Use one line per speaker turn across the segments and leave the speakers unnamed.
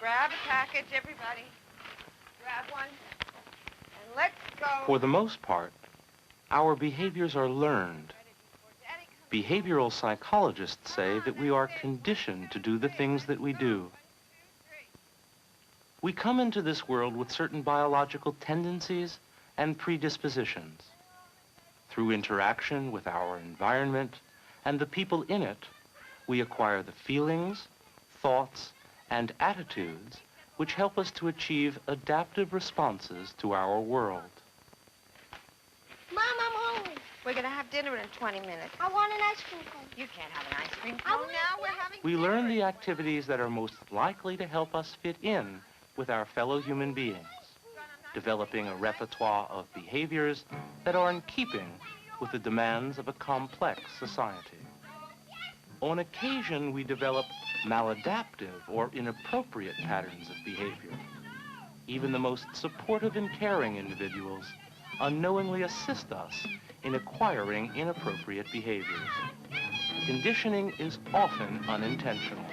Grab a package, everybody. Grab one. And let's go.
For the most part, our behaviors are learned. Behavioral psychologists say that we are conditioned to do the things that we do. We come into this world with certain biological tendencies and predispositions. Through interaction with our environment and the people in it, we acquire the feelings, thoughts, and attitudes which help us to achieve adaptive responses to our world.
Mom, I'm hungry.
We're going to have dinner in 20 minutes.
I want an ice cream cone.
You can't have an ice cream
I
cone
want
now.
it.
We're having
We
dinner.
learn the activities that are most likely to help us fit in with our fellow human beings, developing a repertoire of behaviors that are in keeping with the demands of a complex society. On occasion, we develop maladaptive or inappropriate patterns of behavior. Even the most supportive and caring individuals unknowingly assist us in acquiring inappropriate behaviors. Conditioning is often unintentional.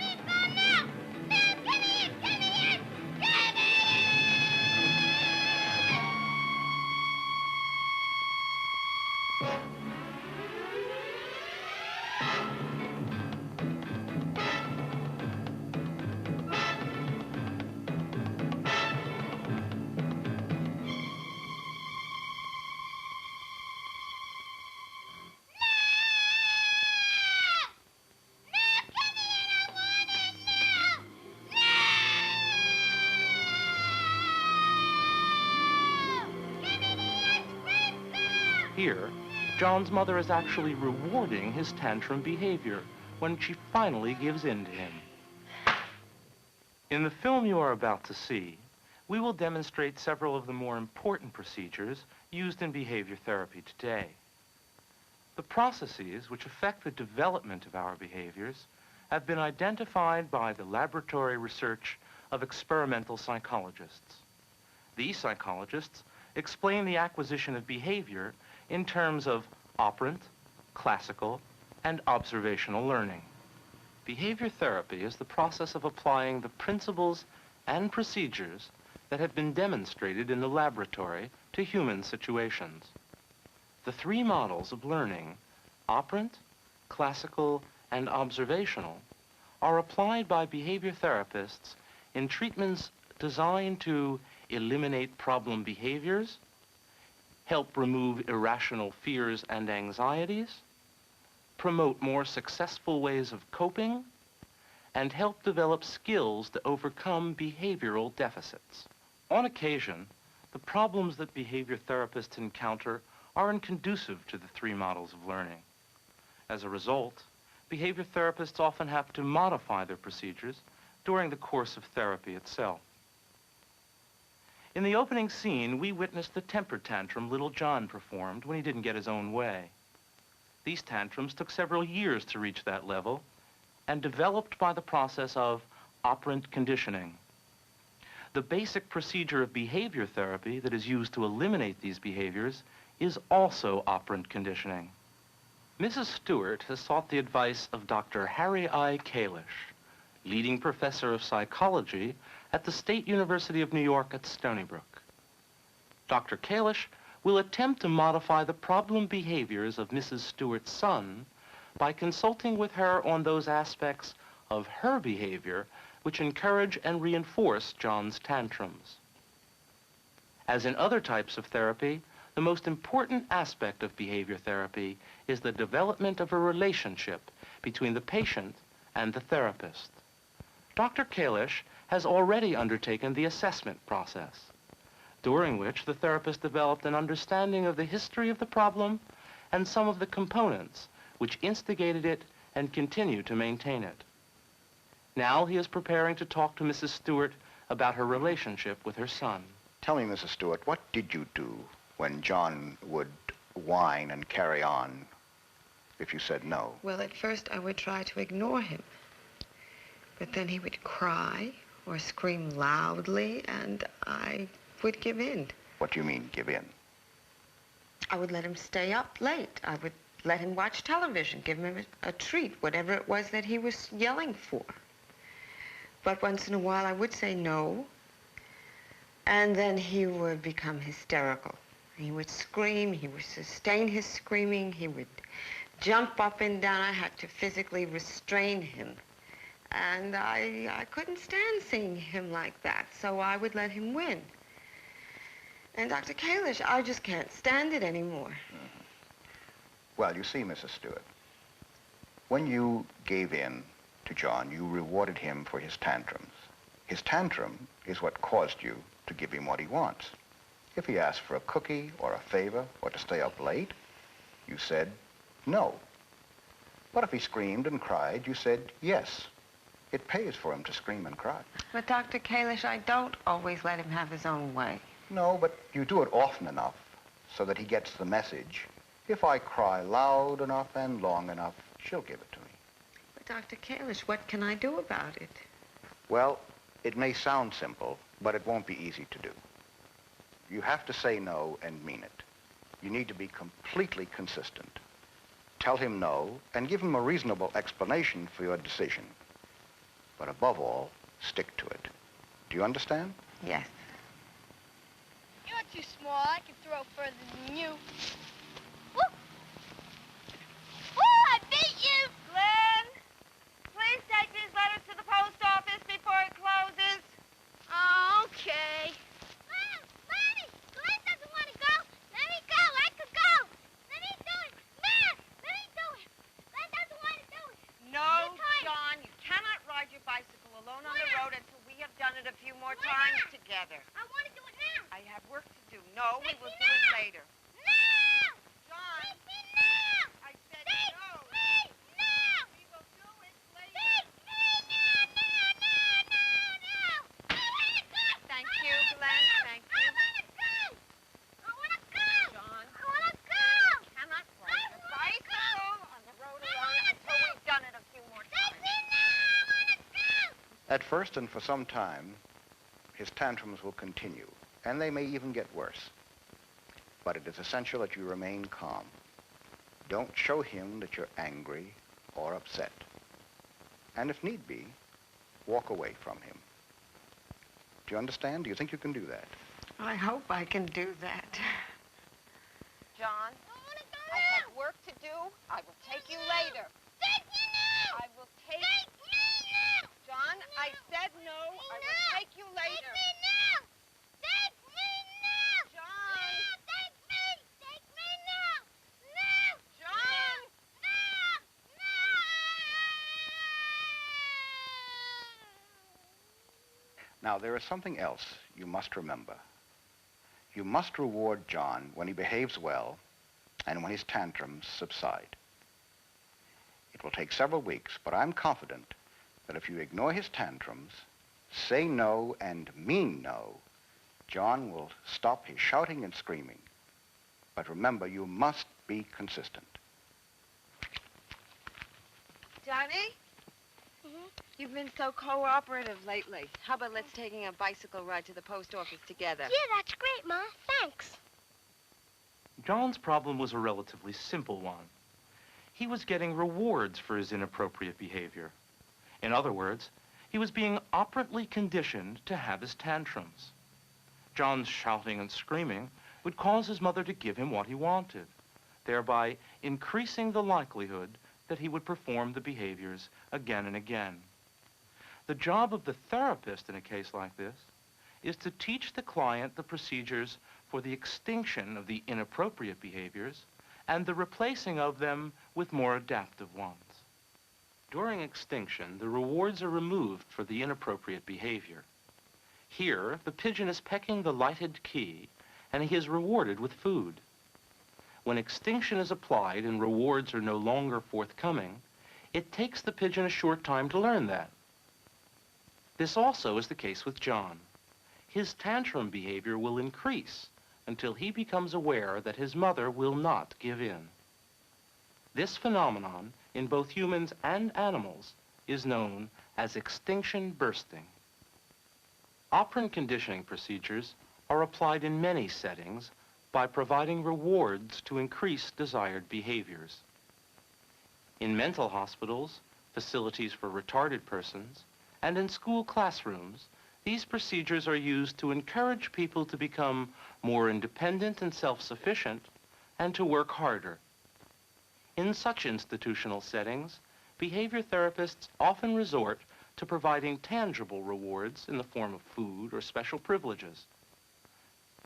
Here, John's mother is actually rewarding his tantrum behavior when she finally gives in to him. In the film you are about to see, we will demonstrate several of the more important procedures used in behavior therapy today. The processes which affect the development of our behaviors have been identified by the laboratory research of experimental psychologists. These psychologists explain the acquisition of behavior in terms of operant, classical, and observational learning. Behavior therapy is the process of applying the principles and procedures that have been demonstrated in the laboratory to human situations. The three models of learning, operant, classical, and observational, are applied by behavior therapists in treatments designed to eliminate problem behaviors, help remove irrational fears and anxieties, promote more successful ways of coping, and help develop skills to overcome behavioral deficits. On occasion, the problems that behavior therapists encounter are inconducive to the three models of learning. As a result, behavior therapists often have to modify their procedures during the course of therapy itself. In the opening scene, we witnessed the temper tantrum little John performed when he didn't get his own way. These tantrums took several years to reach that level and developed by the process of operant conditioning. The basic procedure of behavior therapy that is used to eliminate these behaviors is also operant conditioning. Mrs. Stewart has sought the advice of Dr. Harry I. Kalish, leading professor of psychology at the State University of New York at Stony Brook. Dr. Kalish will attempt to modify the problem behaviors of Mrs. Stewart's son by consulting with her on those aspects of her behavior which encourage and reinforce John's tantrums. As in other types of therapy, the most important aspect of behavior therapy is the development of a relationship between the patient and the therapist. Dr. Kalish has already undertaken the assessment process, during which the therapist developed an understanding of the history of the problem and some of the components which instigated it and continue to maintain it. Now he is preparing to talk to Mrs. Stewart about her relationship with her son.
Tell me, Mrs. Stewart, what did you do when John would whine and carry on if you said no?
Well, at first I would try to ignore him. But then he would cry or scream loudly, and I would give in.
What do you mean, give in?
I would let him stay up late. I would let him watch television, give him a treat, whatever it was that he was yelling for. But once in a while I would say no. And then he would become hysterical. He would scream, he would sustain his screaming, he would jump up and down. I had to physically restrain him. And I couldn't stand seeing him like that, so I would let him win. And Dr. Kalish, I just can't stand it anymore.
Mm-hmm. Well, you see, Mrs. Stewart, when you gave in to John, you rewarded him for his tantrums. His tantrum is what caused you to give him what he wants. If he asked for a cookie or a favor or to stay up late, you said no. But if he screamed and cried, you said yes. It pays for him to scream and cry.
But Dr. Kalish, I don't always let him have his own way.
No, but you do it often enough so that he gets the message. If I cry loud enough and long enough, she'll give it to me.
But Dr. Kalish, what can I do about it?
Well, it may sound simple, but it won't be easy to do. You have to say no and mean it. You need to be completely consistent. Tell him no and give him a reasonable explanation for your decision. But above all, stick to it. Do you understand?
Yes.
You're too small. I can throw further than you. Woo! Woo! I beat you!
Glenn, please take these letters to the post office before it closes.
Oh, okay. Mommy! Glenn doesn't want to go. Let me go. I could go. Let me do it. Mom! Let me do it. Glenn doesn't want to do it.
No,
You're tired.
John, you cannot ride your bicycle alone on
Why
the
not?
road until we have done it a few more
Why
times
not?
together.
I want to do it now.
I have work to do. No, we
Take
will
me
do it
now.
later.
Now!
John,
Take me now!
I said
Take
no.
me now!
We will do it later.
Take me now! I want to go!
Thank
I
you,
wanna
Glenn.
go!
Thank
I
you.
want to go! I want to go!
John,
I want to go!
cannot
I
ride your
wanna
bicycle on the road
I
alone
wanna
until
go.
we've done it a few more
Take
times.
me now! I want to go!
At first and for some time, his tantrums will continue, and they may even get worse. But it is essential that you remain calm. Don't show him that you're angry or upset. And if need be, walk away from him. Do you understand? Do you think you can do that?
I hope I can do that.
John,
I want to go
I
now!
have work to do. I will take you later.
Take me now!
I will take...
Take me now!
John, I said no. I will take you later.
Take me now! Take me now!
John!
Now! Take me! Take me now! Now!
John!
Now!
Now, there is something else you must remember. You must reward John when he behaves well and when his tantrums subside. It will take several weeks, but I'm confident that if you ignore his tantrums, say no and mean no, John will stop his shouting and screaming. But remember, you must be consistent.
Johnny? You've been so cooperative lately. How about let's taking a bicycle ride to the post office together?
Yeah, that's great, Ma. Thanks.
John's problem was a relatively simple one. He was getting rewards for his inappropriate behavior. In other words, he was being operantly conditioned to have his tantrums. John's shouting and screaming would cause his mother to give him what he wanted, thereby increasing the likelihood that he would perform the behaviors again and again. The job of the therapist in a case like this is to teach the client the procedures for the extinction of the inappropriate behaviors and the replacing of them with more adaptive ones. During extinction, the rewards are removed for the inappropriate behavior. Here, the pigeon is pecking the lighted key, and he is rewarded with food. When extinction is applied and rewards are no longer forthcoming, it takes the pigeon a short time to learn that. This also is the case with John. His tantrum behavior will increase until he becomes aware that his mother will not give in. This phenomenon, in both humans and animals, is known as extinction bursting. Operant conditioning procedures are applied in many settings by providing rewards to increase desired behaviors. In mental hospitals, facilities for retarded persons, and in school classrooms, these procedures are used to encourage people to become more independent and self-sufficient and to work harder. In such institutional settings, behavior therapists often resort to providing tangible rewards in the form of food or special privileges.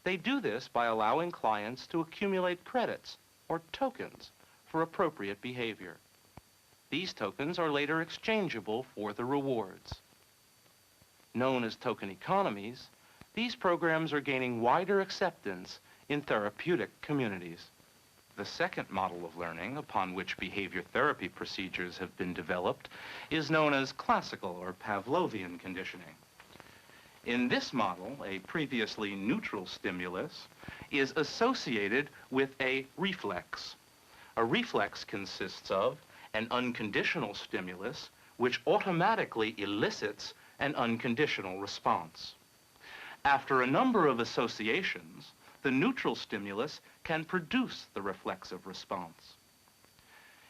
They do this by allowing clients to accumulate credits or tokens for appropriate behavior. These tokens are later exchangeable for the rewards. Known as token economies, these programs are gaining wider acceptance in therapeutic communities. The second model of learning upon which behavior therapy procedures have been developed is known as classical or Pavlovian conditioning. In this model, a previously neutral stimulus is associated with a reflex. A reflex consists of an unconditional stimulus which automatically elicits an unconditional response. After a number of associations, the neutral stimulus can produce the reflexive response.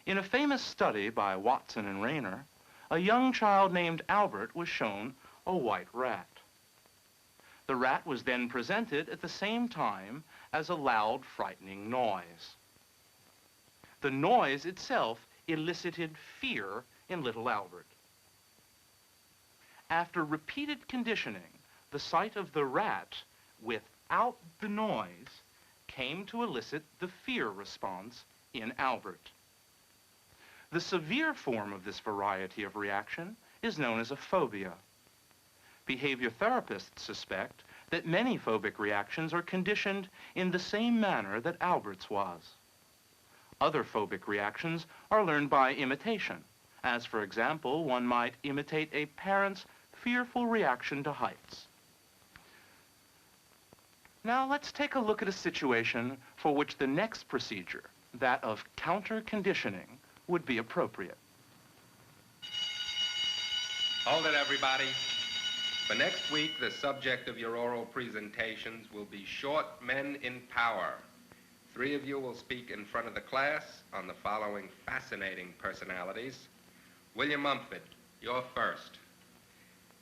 In a famous study by Watson and Rayner, a young child named Albert was shown a white rat. The rat was then presented at the same time as a loud, frightening noise. The noise itself elicited fear in little Albert. After repeated conditioning, the sight of the rat without the noise came to elicit the fear response in Albert. The severe form of this variety of reaction is known as a phobia. Behavior therapists suspect that many phobic reactions are conditioned in the same manner that Albert's was. Other phobic reactions are learned by imitation, as for example, one might imitate a parent's fearful reaction to heights. Now let's take a look at a situation for which the next procedure, that of counter-conditioning, would be appropriate.
Hold it, everybody. For next week, the subject of your oral presentations will be short men in power. 3 of you will speak in front of the class on the following fascinating personalities. William Mumford, you're first.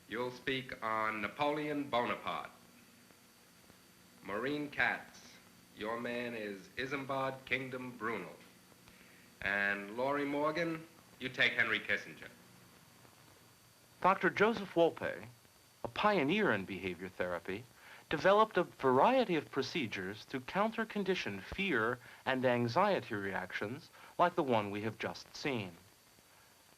You'll speak on Napoleon Bonaparte. Maureen Katz, your man is Isambard Kingdom Brunel. And Laurie Morgan, you take Henry Kissinger.
Dr. Joseph Wolpe, a pioneer in behavior therapy, developed a variety of procedures to counter-condition fear and anxiety reactions like the one we have just seen.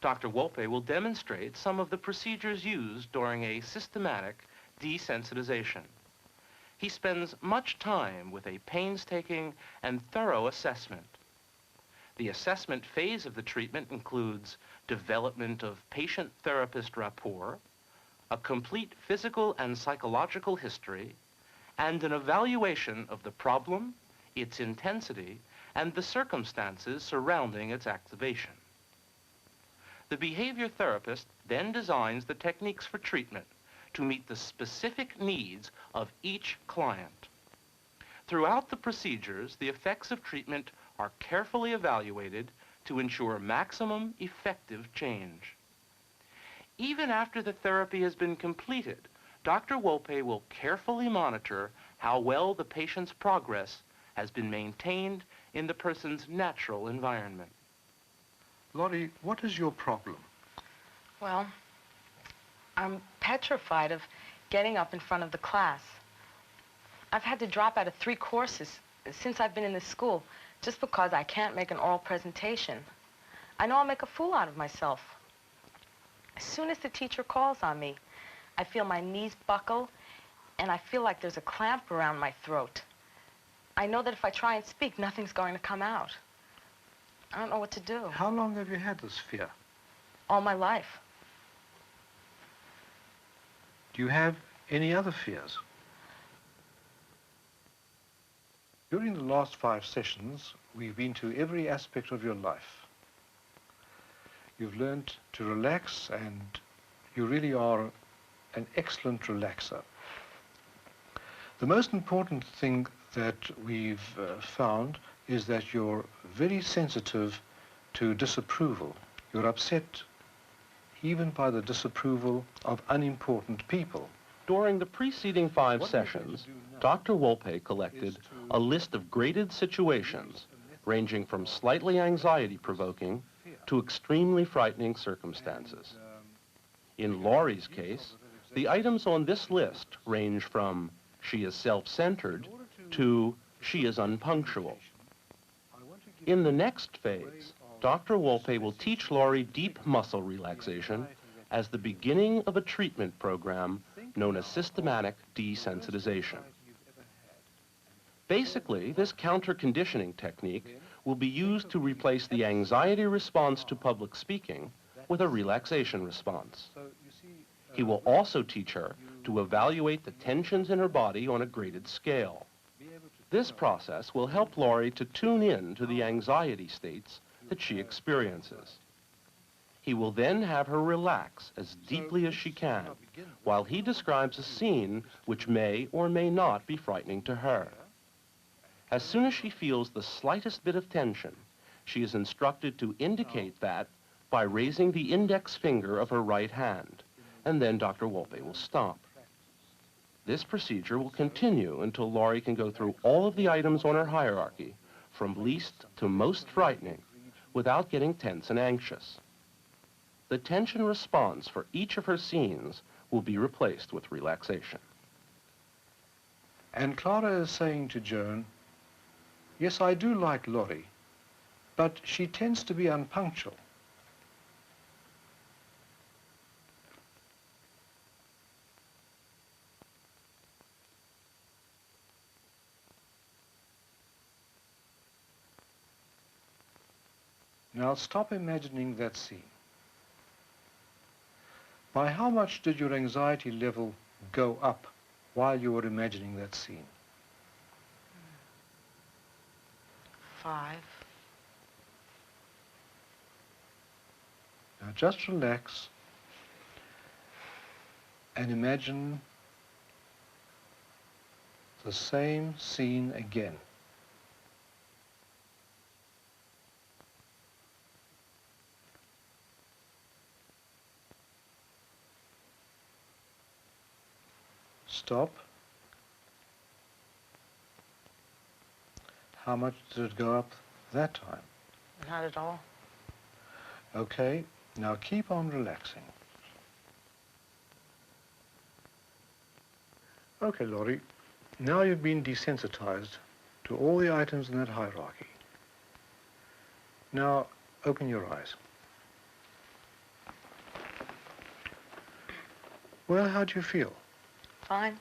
Dr. Wolpe will demonstrate some of the procedures used during a systematic desensitization. He spends much time with a painstaking and thorough assessment. The assessment phase of the treatment includes development of patient-therapist rapport, a complete physical and psychological history, and an evaluation of the problem, its intensity, and the circumstances surrounding its activation. The behavior therapist then designs the techniques for treatment to meet the specific needs of each client. Throughout the procedures, the effects of treatment are carefully evaluated to ensure maximum effective change. Even after the therapy has been completed, Dr. Wolpe will carefully monitor how well the patient's progress has been maintained in the person's natural environment.
Laurie, what is your problem?
Well, I'm petrified of getting up in front of the class. I've had to drop out of 3 courses since I've been in this school just because I can't make an oral presentation. I know I'll make a fool out of myself. As soon as the teacher calls on me, I feel my knees buckle and I feel like there's a clamp around my throat. I know that if I try and speak, nothing's going to come out. I don't know what to do.
How long have you had this fear?
All my life.
Do you have any other fears? During the last 5 sessions, we've been to every aspect of your life. You've learned to relax, and you really are an excellent relaxer. The most important thing that we've found is that you're very sensitive to disapproval. You're upset even by the disapproval of unimportant people.
During the preceding 5
What we're going to
sessions,
do now
Dr. Wolpe collected
is to
a list of graded situations ranging from slightly anxiety-provoking to extremely frightening circumstances. In Laurie's case, the items on this list range from she is self-centered to she is unpunctual. In the next phase, Dr. Wolpe will teach Laurie deep muscle relaxation as the beginning of a treatment program known as systematic desensitization. Basically, this counter-conditioning technique will be used to replace the anxiety response to public speaking with a relaxation response. He will also teach her to evaluate the tensions in her body on a graded scale. This process will help Laurie to tune in to the anxiety states that she experiences. He will then have her relax as deeply as she can while he describes a scene which may or may not be frightening to her. As soon as she feels the slightest bit of tension, she is instructed to indicate that by raising the index finger of her right hand, and then Dr. Wolpe will stop. This procedure will continue until Laurie can go through all of the items on her hierarchy, from least to most frightening, without getting tense and anxious. The tension response for each of her scenes will be replaced with relaxation.
And Clara is saying to Joan, yes, I do like Laurie, but she tends to be unpunctual. Now stop imagining that scene. By how much did your anxiety level go up while you were imagining that scene?
5.
Now just relax and imagine the same scene again. Stop. How much did it go up that time?
Not at all.
Okay, now keep on relaxing. Okay, Laurie, now you've been desensitized to all the items in that hierarchy. Now, open your eyes. Well, how do you feel?
Fine.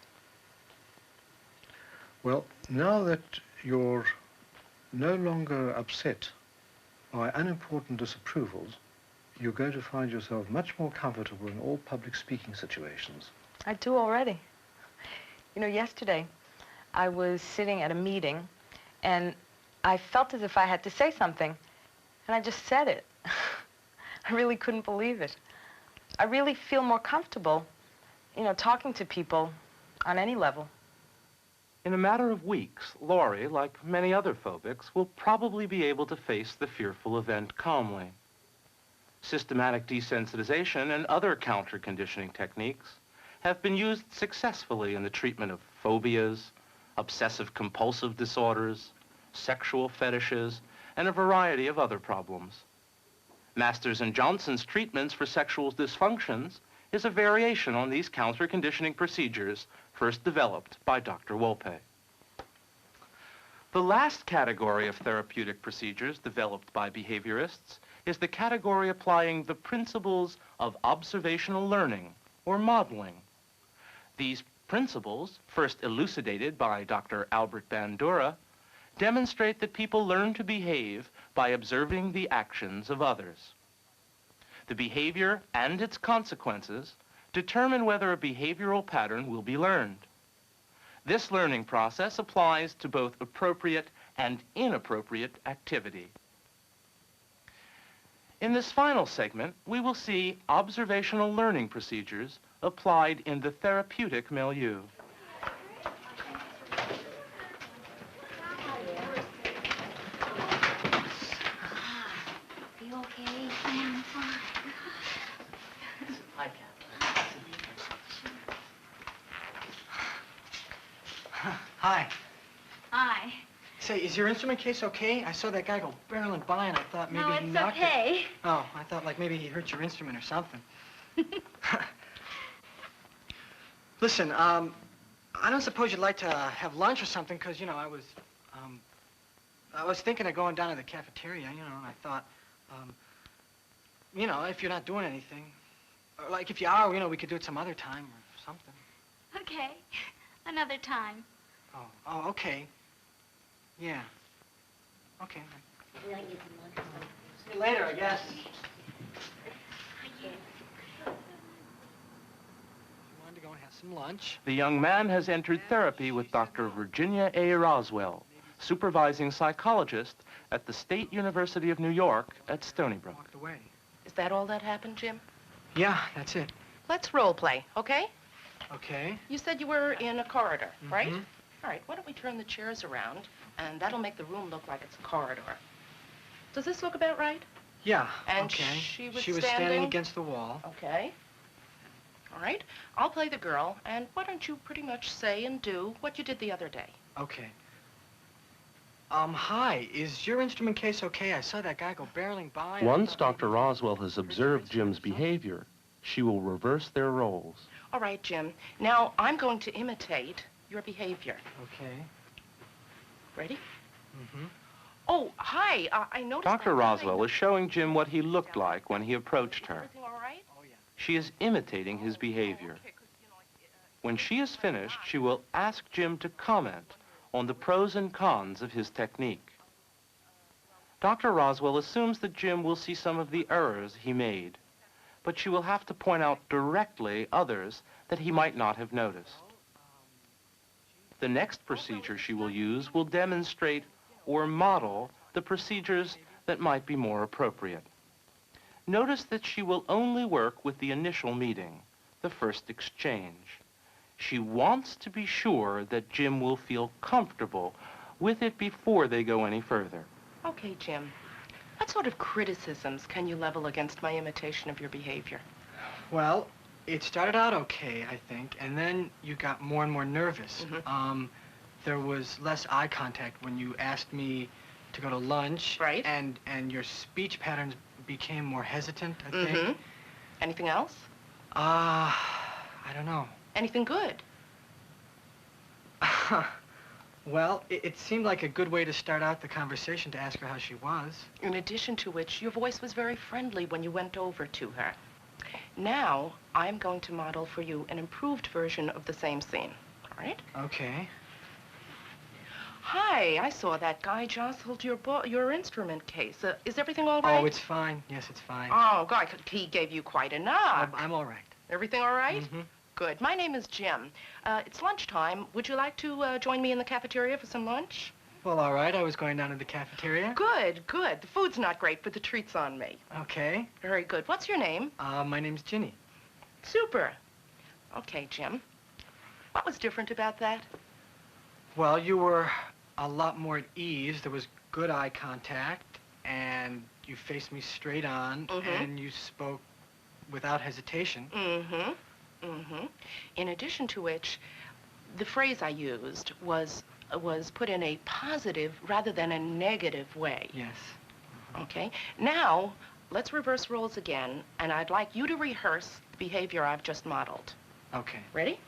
Well, now that you're no longer upset by unimportant disapprovals, you're going to find yourself much more comfortable in all public speaking situations.
I do already. You know, yesterday I was sitting at a meeting and I felt as if I had to say something, and I just said it. I really couldn't believe it. I really feel more comfortable, you know, talking to people on any level.
In a matter of weeks, Laurie, like many other phobics, will probably be able to face the fearful event calmly. Systematic desensitization and other counter-conditioning techniques have been used successfully in the treatment of phobias, obsessive-compulsive disorders, sexual fetishes, and a variety of other problems. Masters and Johnson's treatments for sexual dysfunctions is a variation on these counter-conditioning procedures first developed by Dr. Wolpe. The last category of therapeutic procedures developed by behaviorists is the category applying the principles of observational learning, or modeling. These principles, first elucidated by Dr. Albert Bandura, demonstrate that people learn to behave by observing the actions of others. The behavior and its consequences determine whether a behavioral pattern will be learned. This learning process applies to both appropriate and inappropriate activity. In this final segment, we will see observational learning procedures applied in the therapeutic milieu.
You okay? I'm fine.
Hi.
Hi.
Say, is your instrument case okay? I saw that guy go barreling by, and I thought maybe
No,
he
it's
knocked
okay.
it. Oh, I thought like maybe he hurt your instrument or something. Listen, I don't suppose you'd like to have lunch or something, because, you know, I was thinking of going down to the cafeteria, you know, and I thought, you know, if you're not doing anything, or like if you are, you know, we could do it some other time or something.
Okay. Another time.
Oh, okay. Yeah. Okay. See you later, I guess. You wanted to go and have some lunch.
The young man has entered therapy with Dr. Virginia A. Roswell, supervising psychologist at the State University of New York at Stony Brook.
Walked away.
Is that all that happened, Jim?
Yeah, that's it.
Let's role play, okay?
Okay.
You said you were in a corridor, right? All right, why don't we turn the chairs around, and that'll make the room look like it's a corridor. Does this look about right?
Yeah,
And
okay.
she was
standing
standing
against the wall.
Okay. All right, I'll play the girl, and why don't you pretty much say and do what you did the other day?
Okay. Hi, is your instrument case okay? I saw that guy go barreling by.
Once Dr. Roswell has observed Jim's behavior, she will reverse their roles.
All right, Jim. Now, I'm going to imitate your behavior.
Okay.
Ready? Oh, hi. I noticed...
Dr. Roswell is showing Jim what he looked like when he approached her.
Everything all right?
Oh, yeah.
She is imitating his behavior. When she is finished, she will ask Jim to comment on the pros and cons of his technique. Dr. Roswell assumes that Jim will see some of the errors he made, but she will have to point out directly others that he might not have noticed. The next procedure she will use will demonstrate or model the procedures that might be more appropriate. Notice that she will only work with the initial meeting, the first exchange. She wants to be sure that Jim will feel comfortable with it before they go any further.
Okay, Jim. What sort of criticisms can you level against my imitation of your behavior?
Well, it started out okay, I think, and then you got more and more nervous. There was less eye contact when you asked me to go to lunch.
Right.
And your speech patterns became more hesitant, I think.
Anything else?
I don't know.
Anything good?
Well, it seemed like a good way to start out the conversation to ask her how she was.
In addition to which, your voice was very friendly when you went over to her. Now, I'm going to model for you an improved version of the same scene. All right?
Okay.
Hi, I saw that guy jostled your instrument case. Is everything all right?
Oh, it's fine. Yes, it's fine.
Oh, God, he gave you quite a knock.
I'm all right.
Everything all right? Good. My name is Jim. It's lunchtime. Would you like to join me in the cafeteria for some lunch?
Well, all right. I was going down to the cafeteria.
Good, good. The food's not great, but the treat's on me.
Okay.
Very good. What's your name?
My name's Ginny.
Super. Okay, Jim. What was different about that?
Well, you were a lot more at ease. There was good eye contact, and you faced me straight on, and you spoke without hesitation.
In addition to which, the phrase I used was put in a positive rather than a negative way.
Yes.
Okay. Now, let's reverse roles again, and I'd like you to rehearse the behavior I've just modeled.
Okay.
Ready?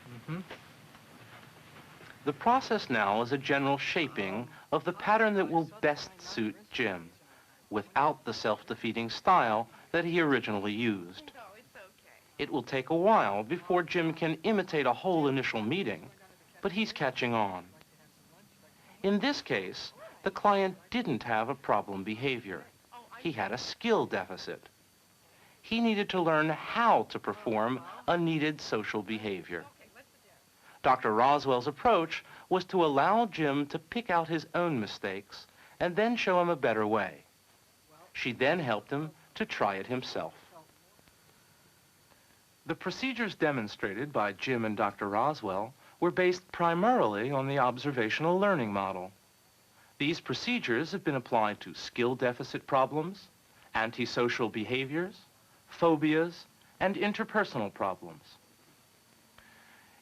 The process now is a general shaping of the pattern that will best suit Jim, without the self-defeating style that he originally used. It will take a while before Jim can imitate a whole initial meeting, but he's catching on. In this case, the client didn't have a problem behavior. He had a skill deficit. He needed to learn how to perform a needed social behavior. Dr. Roswell's approach was to allow Jim to pick out his own mistakes and then show him a better way. She then helped him to try it himself. The procedures demonstrated by Jim and Dr. Roswell were based primarily on the observational learning model. These procedures have been applied to skill deficit problems, antisocial behaviors, phobias, and interpersonal problems.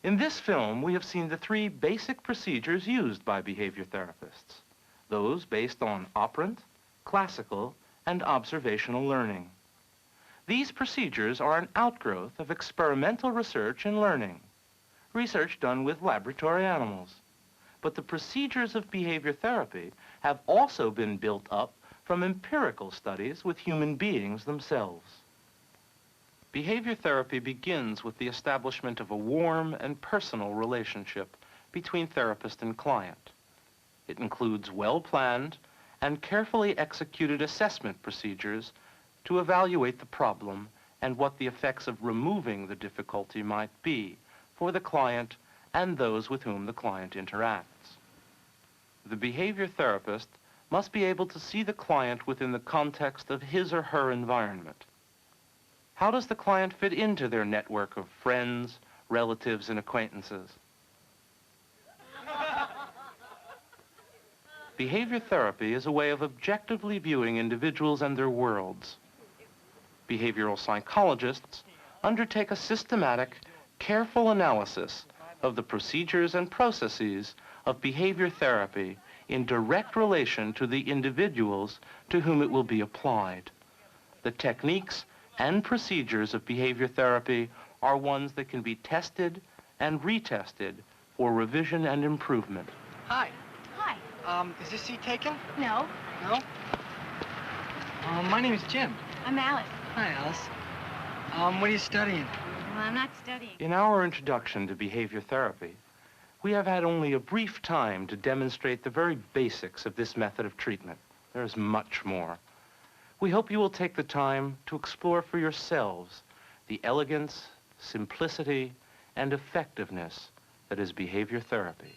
In this film, we have seen the three basic procedures used by behavior therapists, those based on operant, classical, and observational learning. These procedures are an outgrowth of experimental research in learning, research done with laboratory animals. But the procedures of behavior therapy have also been built up from empirical studies with human beings themselves. Behavior therapy begins with the establishment of a warm and personal relationship between therapist and client. It includes well-planned and carefully executed assessment procedures to evaluate the problem and what the effects of removing the difficulty might be for the client and those with whom the client interacts. The behavior therapist must be able to see the client within the context of his or her environment. How does the client fit into their network of friends, relatives, and acquaintances? Behavior therapy is a way of objectively viewing individuals and their worlds. Behavioral psychologists undertake a systematic, careful analysis of the procedures and processes of behavior therapy in direct relation to the individuals to whom it will be applied. The techniques and procedures of behavior therapy are ones that can be tested and retested for revision and improvement.
Hi.
Hi.
Is this seat taken?
No,
No? My name is Jim.
I'm Alice.
Hi, Alice. What are you studying?
Well, I'm not studying.
In our introduction to behavior therapy, we have had only a brief time to demonstrate the very basics of this method of treatment. There's much more. We hope you will take the time to explore for yourselves the elegance, simplicity, and effectiveness that is behavior therapy.